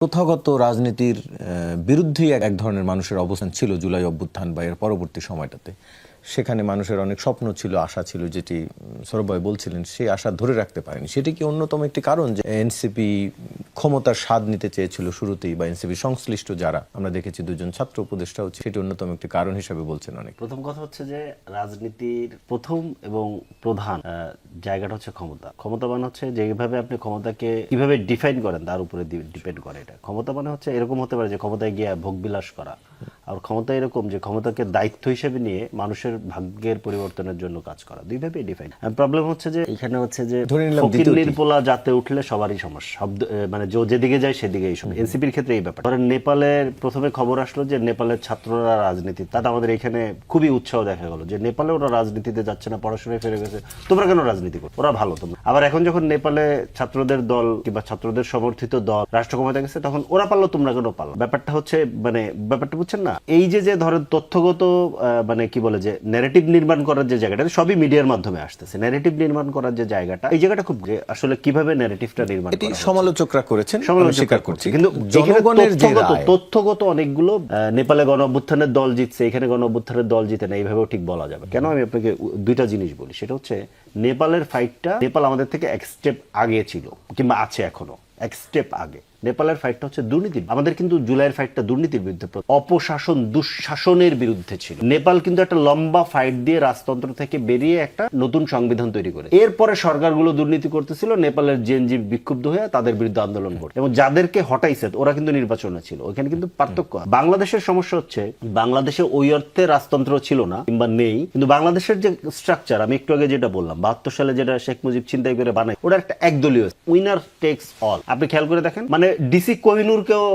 প্রথাগত রাজনীতির বিরুদ্ধেই এক ধরনের মানুষের অবস্থান ছিল জুলাই অভ্যুত্থান বা এর পরবর্তী সময়টাতে। সেখানে মানুষের অনেক স্বপ্ন ছিল, আশা ছিল, যেটি সৌরভ ভাই বলছিলেন, সেই আশা ধরে রাখতে পারেনি। সেটি কি অন্যতম একটি কারণ যে এনসিপি ক্ষমতার স্বাদ নিতে চেয়েছিল শুরুতেই, বা এনসিপি সংশ্লিষ্ট যারা আমরা দেখেছি দুজন ছাত্র উপদেষ্টা হচ্ছে, সেটি অন্যতম একটি কারণ হিসেবে বলছেন অনেক। প্রথম কথা হচ্ছে যে রাজনীতির প্রথম এবং প্রধান জায়গাটা হচ্ছে ক্ষমতা। ক্ষমতাবান হচ্ছে যেভাবে আপনি ক্ষমতাকে কিভাবে ডিফাইন করেন তার উপরে ডিপেন্ড করে। এটা ক্ষমতা মানে হচ্ছে এরকম হতে পারে যে ক্ষমতায় গিয়ে ভোগবিলাস করা, আর ক্ষমতা এরকম যে ক্ষমতাকে দায়িত্ব হিসেবে নিয়ে মানুষের ভাগ্যের পরিবর্তনের জন্য কাজ করা। দুইভাবে ডিফাইন। প্রবলেম হচ্ছে যে এখানে হচ্ছে যে ফকিন্নির পোলা যাতে উঠলে সবারই সমস্যা, শব্দ মানে যেদিকে যায় সেদিকেই সমস্যা। এনসিপির ক্ষেত্রে এই ব্যাপার। ধরেন নেপালের প্রথমে খবর আসলো যে নেপালের ছাত্ররা রাজনীতি, তাতে আমাদের এখানে খুবই উৎসাহ দেখা গেল যে নেপালে ওরা রাজনীতিতে যাচ্ছে না, পড়াশোনায় ফিরে গেছে, তোমরা কেন রাজনীতি করো, ওরা ভালো তোমরা। আবার এখন যখন নেপালে ছাত্রদের দল কিংবা ছাত্রদের সমর্থিত দল রাষ্ট্র ক্ষমতায় গেছে, তখন ওরা পারলো তোমরা কেন পারলো। ব্যাপারটা হচ্ছে মানে ব্যাপারটা বুঝছেন না, এই যে ধরেন তথ্যগত মানে কি বলে যে ন্যারেটিভ নির্মাণ করার যে জায়গাটা, সবই মিডিয়ার মাধ্যমে আসতেছে। ন্যারেটিভ নির্মাণ করার যে জায়গাটা, এই জায়গাটা খুব আসলে কিভাবে ন্যারেটিভটা নির্মাণ করা হচ্ছে, সমালোচকরা করেছেন, স্বীকার করছি। কিন্তু জনগণের তথ্যগত অনেকগুলো নেপালে গণ অভ্যুত্থানের দল জিতছে, এখানে গণ অভ্যুত্থানের দল জিতে না, এইভাবেও ঠিক বলা যাবে। কেন আমি আপনাকে দুইটা জিনিস বলি। সেটা হচ্ছে নেপালের ফাইটটা, নেপাল আমাদের থেকে এক স্টেপ আগে ছিল কিংবা আছে এখনো এক স্টেপ আগে। নেপালের ফাইটটা হচ্ছে দুর্নীতি। আমাদের কিন্তু জুলাইয়ের ফাইটটা দুর্নীতির বিরুদ্ধে, অপশাসন দুঃশাসনের বিরুদ্ধে ছিল। নেপাল কিন্তু একটা লম্বা ফাইট দিয়ে রাজতন্ত্র থেকে বেরিয়ে একটা নতুন সংবিধান তৈরি করে, এরপরে সরকারগুলো দুর্নীতি করতেছিল, নেপালের জেনজি বিক্ষুব্ধ হয়ে তাদের বিরুদ্ধে আন্দোলন করে, এবং যাদেরকে হটাইছে ওরা কিন্তু নির্বাচনে ছিল। ওখানে কিন্তু পার্থক্য। বাংলাদেশের সমস্যা হচ্ছে বাংলাদেশে ওই অর্থে রাজতন্ত্র ছিল না কিংবা নেই, কিন্তু বাংলাদেশের যে স্ট্রাকচার আমি একটু আগে যেটা বললাম, 72 সালে যেটা শেখ মুজিব চিন্তাই করে বানায়, ওটা একটা একদলীয় উইনার টেক্স অল। আপনি খেয়াল করে দেখেন, মানে ডিসি কোহিনুরকেও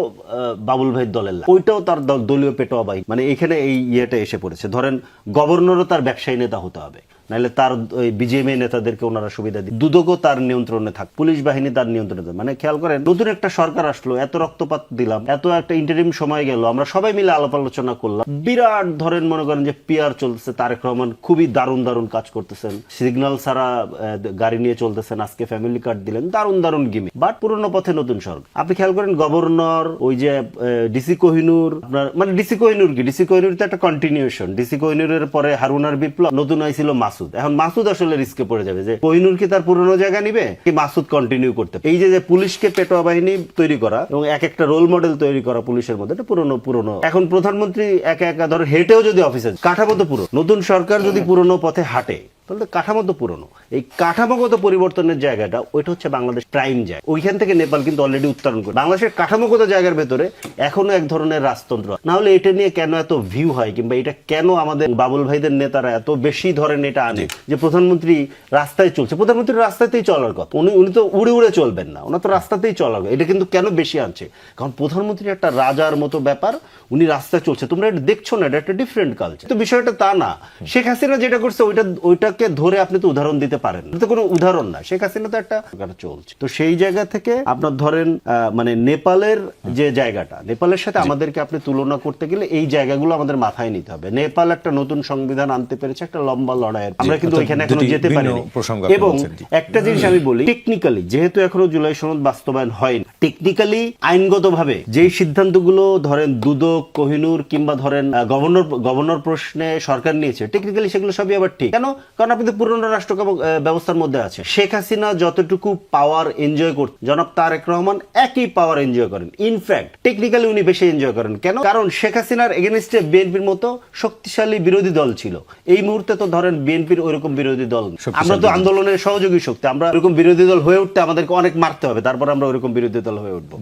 বাবুল ভাইয়ের দলের, ওইটাও তার দলীয় পেটোয়া বাই, মানে এখানে এই ইয়েটা এসে পড়েছে। ধরেন গভর্নরও তার ব্যবসায়ী নেতা হতে হবে, নাহলে তার বিজেএমএ নেতাদেরকে ওনারা সুবিধা দিই। দুদকও তার নিয়ন্ত্রণে থাক, পুলিশ বাহিনী তার নিয়ন্ত্রণে থাক। মানে খেয়াল করেন, নতুন একটা সরকার আসলো, এত রক্তপাত দিলাম, এত একটা ইন্টারিম সময় গেল, আমরা সবাই মিলে আলাপ আলোচনা করলাম, বিরাট ধরেন মনে করেন যে পিআর চলতেছে, তারেক রহমান খুবই দারুণ দারুণ কাজ করতেছেন, সিগন্যাল ছাড়া গাড়ি নিয়ে চলতেছেন, আজকে ফ্যামিলি কার্ড দিলেন, দারুণ দারুণ গিমি। বাট পুরনো পথে নতুন সরকার। আপনি খেয়াল করেন গভর্নর, ওই যে ডিসি কোহিনুর, আপনার মানে ডিসি কোহিনুর কি, ডিসি কোহিনুর তো একটা কন্টিনিউশন। ডিসি কোহিনুরের পরে হারুনার বিপ্লব, নতুন হয়েছিল মাসুদ। এখন মাসুদ আসলে রিস্কে পড়ে যাবে যে কোহিনুর কি তার পুরনো জায়গা নিবে, কি মাসুদ কন্টিনিউ করতে। এই যে পুলিশকে পেটোয়া বাহিনী তৈরি করা এবং এক একটা রোল মডেল তৈরি করা পুলিশের মধ্যে, এটা পুরনো। এখন প্রধানমন্ত্রী একা একা ধরে হেঁটেও যদি অফিসে, কাঠামো তো পুরো, নতুন সরকার যদি পুরনো পথে হাঁটে তাহলে কাঠামো তো পুরনো। এই কাঠামোগত পরিবর্তনের জায়গাটা ওইটা হচ্ছে বাংলাদেশ প্রাইম জায়গা। ওইখান থেকে নেপাল কিন্তু অলরেডি উত্তরণ করে। বাংলাদেশের কাঠামোগত জায়গার ভেতরে এখনো এক ধরনের রাজতন্ত্র। না হলে এটা নিয়ে কেন এত ভিউ হয়, কিংবা এটা কেন আমাদের বাবুল ভাইদের নেতারা এত বেশি ধরেন এটা আনে যে প্রধানমন্ত্রী রাস্তায় চলছে। প্রধানমন্ত্রী রাস্তাতেই চলার কথা, উনি তো উড়ে উড়ে চলবেন না, ওনার তো রাস্তাতেই চলার কথা। এটা কিন্তু কেন বেশি আনছে, কারণ প্রধানমন্ত্রী একটা রাজার মতো ব্যাপার, উনি রাস্তায় চলছে, তোমরা এটা দেখছো না, এটা একটা ডিফারেন্ট কালচার। তো বিষয়টা তা না। শেখ হাসিনা যেটা করছে ওইটাকে ধরে আপনি তো উদাহরণ দিতে পারেন, তো কোনো উদাহরণ না। শেখ হাসিনা তো একটা চলছে। তো সেই জায়গা থেকে আপনার ধরেন মানে নেপালের যে জায়গাটা, নেপালের সাথে আমাদেরকে আপনি তুলনা করতে গেলে এই জায়গাগুলো আমাদের মাথায় নিতে হবে। নেপাল একটা নতুন সংবিধান আনতে পেরেছে, একটা লম্বা লড়াইয়ের, আমরা কিন্তু ওইখানে এখনো যেতে পারিনি। এবং একটা জিনিস আমি বলি, টেকনিক্যালি যেহেতু এখনো জুলাই সনদ বাস্তবায়ন হয়নি, টেকনিক্যালি আইনগতভাবে যে সিদ্ধান্তগুলো ধরেন দুদক, কোহিনুর কিংবা ধরেন গভর্নর প্রশ্নে সরকার নিয়েছে, টেকনিক্যালি সেগুলো সবই আবার ঠিক। কেন? কারণ আপনি তো পুরনো রাষ্ট্র ব্যবস্থার মধ্যে আছে। শেখ হাসিনা যতটুকু পাওয়ার এনজয় করতেন, জনাব তারেক রহমান একই পাওয়ার এনজয় করেন। ইনফ্যাক্ট টেকনিক্যালি উনি বেশি এনজয় করেন। কেন? কারণ শেখ হাসিনার এগেনস্টে বিএনপির মতো শক্তিশালী বিরোধী দল ছিল। এই মুহূর্তে তো ধরেন বিএনপির ওইরকম বিরোধী দল, আমরা তো আন্দোলনের সহযোগী শক্তি, আমরা ওইরকম বিরোধী দল হয়ে উঠতে আমাদেরকে অনেক মারতে হবে, তারপর আমরা ওইরকম বিরোধী দল হয়ে উঠবো।